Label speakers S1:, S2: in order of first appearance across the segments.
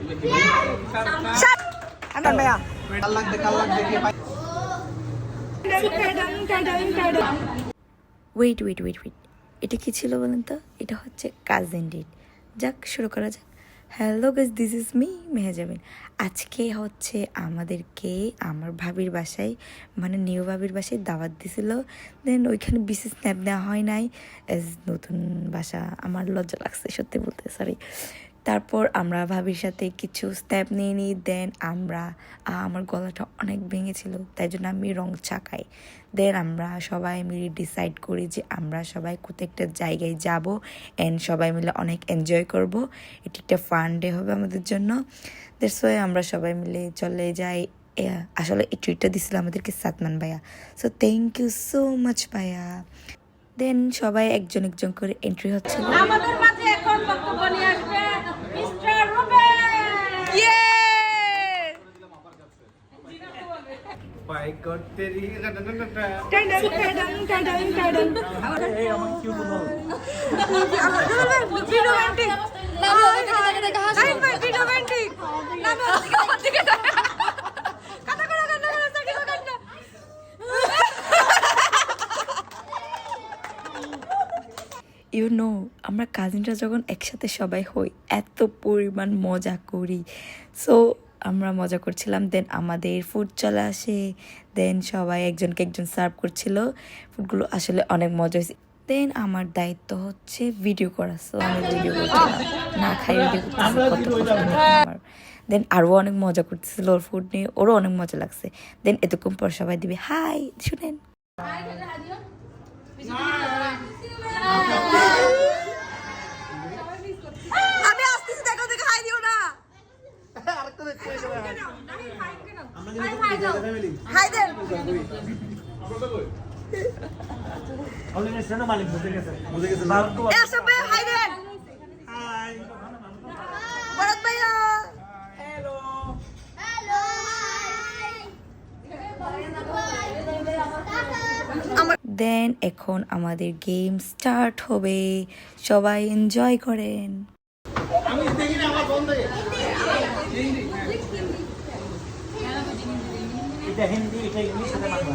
S1: Wait wait wait wait, এটা কি ছিল বলেন তো? এটা হচ্ছে কাজিন ডেট। যাক, শুরু করা যাক। Hello guys, this is me Mehjabin. আজকে হচ্ছে আমাদেরকে আমার ভাবির বাসায়, মানে নিউ ভাবির বাসায় দাওয়াত দিছিল। দেন ওইখানে বিশেষ স্ন্যাপ নেওয়া হয় নাই, এজ নতুন বাসা। আমার লজ্জা লাগছে সত্যি বলতে, সরি। তারপর আমরা ভাবির সাথে কিছু স্ন্যাপ নিয়ে নিই। দেন আমার গলাটা অনেক ভেঙেছিল, তাই জন্য আমি রং চাকাই। দেন আমরা সবাই মিলে ডিসাইড করি যে আমরা সবাই কোথাও একটা জায়গায় যাব অ্যান্ড সবাই মিলে অনেক এনজয় করব। এটি একটা ফান ডে হবে আমাদের জন্য। দ্যাটস ওয়াই আমরা সবাই মিলে চলে যাই। আসলে এই ট্রিটটা দিছিল আমাদেরকে সাতমান ভাইয়া, so thank you so much ভাইয়া। দেন সবাই একজন একজন করে এন্ট্রি হচ্ছিল।
S2: আমাদের মাঝে এখন বক্তব্য নিয়ে আসবে মিস্টার রুবেল। ইয়ে
S3: পাই করতে রি
S2: টাডাং টাডাং টাডাং টাডাং
S3: এই আমার কিউ বল
S2: রোমান্টিক আই ভাই রোমান্টিক
S1: ইউ নো, আমরা কাজিনরা যখন একসাথে সবাই হই এত পরিমাণ মজা করি। সো আমরা মজা করছিলাম। দেন আমাদের ফুড চলে আসে। দেন সবাই একজনকে একজন সার্ভ করছিল। ফুডগুলো আসলে অনেক মজা হয়েছে। দেন আমার দায়িত্ব হচ্ছে ভিডিও করা। সো আমি ভিডিও করছিলাম, না খাই ভিডিও করতেছি। আমার দেন আরও অনেক মজা করতেছিল ওর ফুড নিয়ে, ওরও অনেক মজা লাগছে। দেন এতক্ষণ পর সবাই দিবে হাই, শুনেন।
S2: আমি আসতেছি, দেখো দেখো হাই দিও না। হাই দেন এসবে হাই দেন। হাই ভরত ভাইয়া, হ্যালো হ্যালো হাই।
S1: দেন এখন আমাদের গেম স্টার্ট হবে, সবাই এনজয় করেন।
S3: আমি দেখি না আমার ফোন থেকে এটা হিন্দি, এটা ইংলিশ, এটা বাংলা।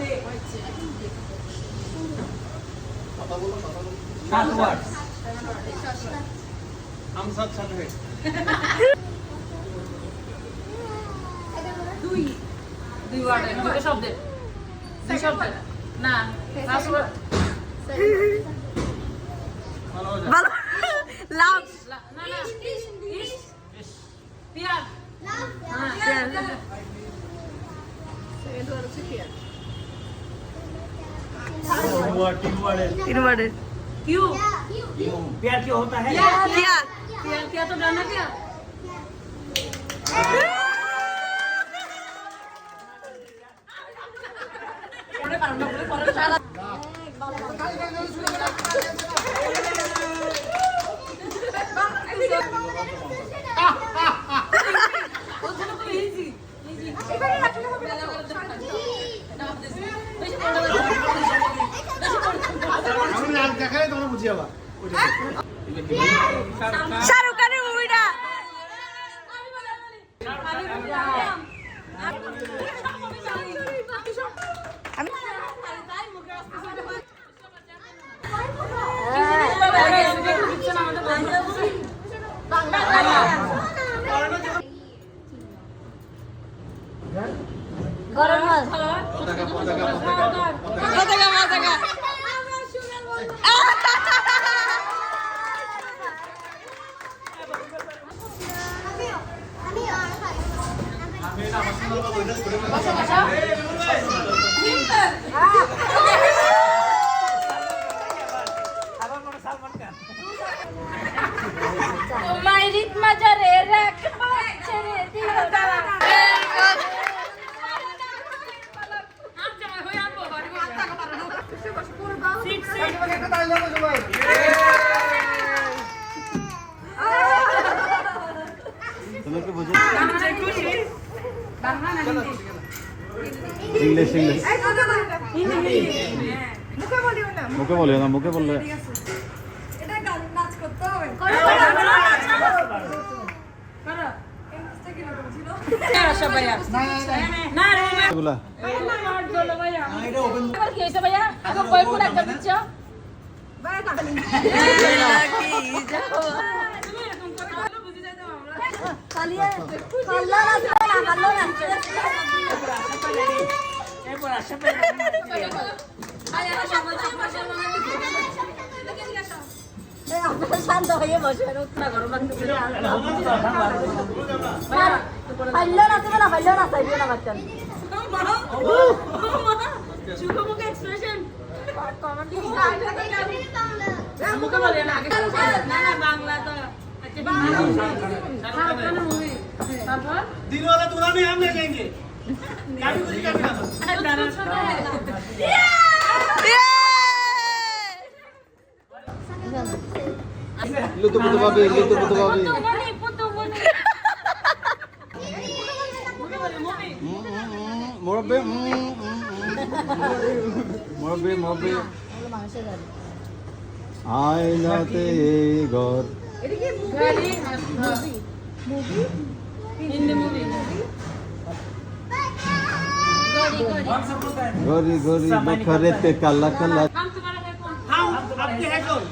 S3: কথা বলো 7 ওয়ার্ড हम साथ साथ है
S2: দুই ওয়ার্ড দুটো শব্দ, দুই শব্দ না লাস্ট ওয়ার্ড ভালো লাভ না না ইশ পিয়ার লাভ হ্যাঁ সেকেন্ড ওয়ার্ড হচ্ছে পিয়ার। तीन वर्ड क्यों
S3: प्यार क्यों होता है?
S2: प्यार प्यार क्या तो जाना क्या
S3: দেখালে তোমরা বুঝি যাবা।
S2: শাহরুখ খানের মুভিটা মাইরিত মাজারে রাখ ছেড়ে দিও না।
S3: इंग्लिश इंग्लिश मुखे बोलियो ना, मुखे बोल रहे
S2: আসো ভাইয়া না রে
S3: এগুলা
S2: ভাইয়া এবার কি হয়েছে ভাইয়া এখন বই পড়ে একদম দিচ্ছ
S4: শান্ত হয়ে বসে
S2: না ঘর বান্ধব
S4: পাইলো না তুমি না পাইলো না চাইবে না বাচ্চা
S2: সুখমুখে এক্সপ্রেশন মুখে বলে না আগে না না বাংলা তো আচ্ছা বাংলা মুভি তারপর
S3: दिन वाला दूल्हा भी हम ले जाएंगे काफी खुशी का बिना लुतु पुतु बाबी মুরব্বি মুরব্বি আয়নাতে ঘর
S2: হিন্দি মুভি
S3: গরি গরি বখরেতে কালা কালা
S2: हम तुम्हारा है कौन
S3: हम आपके है कौन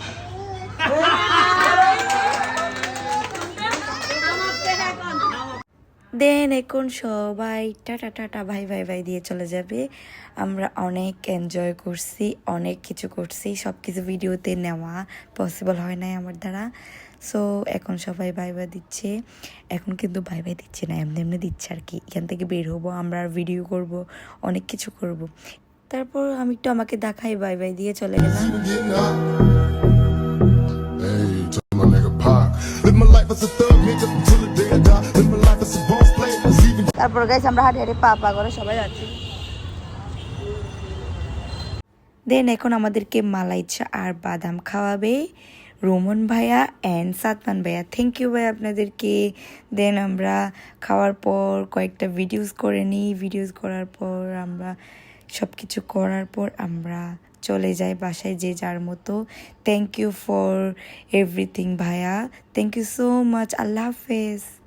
S1: দেন এখন সবাই টাটা টাটা ভাই ভাই ভাই দিয়ে চলে যাবে। আমরা অনেক এনজয় করছি, অনেক কিছু করছি, সব কিছু ভিডিওতে নেওয়া পসিবল হয় নাই আমার দ্বারা। সো এখন সবাই বাই বাই দিচ্ছে, এখন কিন্তু বাই বাই দিচ্ছে না, এমনি এমনি দিচ্ছে আর কি। এখান থেকে বের হবো, আমরা আর ভিডিও করব, অনেক কিছু করব। তারপর আমি একটু আমাকে দেখাই বাই বাই দিয়ে চলে গেলাম।
S5: Hey, tell my nigga Pac. Live my life as a thug, nigga, until the day I die. Live my life as a boss player, even
S4: তারপর গাইস আমরা হাঁটি হাঁটি পা পা করে সবাই যাচ্ছি।
S1: দেন এখন আমাদেরকে মালাই চা আর বাদাম খাওয়াবে রোমন ভাইয়া অ্যান্ড সাতমান ভাইয়া। থ্যাংক ইউ ভাই আপনাদেরকে। দেন আমরা খাওয়ার পর কয়েকটা ভিডিওস করে নিই, ভিডিওস করার পর আমরা সব কিছু করার পর আমরা চলে যাই বাসায় যে যার মতো। থ্যাংক ইউ ফর এভরিথিং ভাইয়া, থ্যাংক ইউ সো মাচ। আল্লাহ হাফেজ।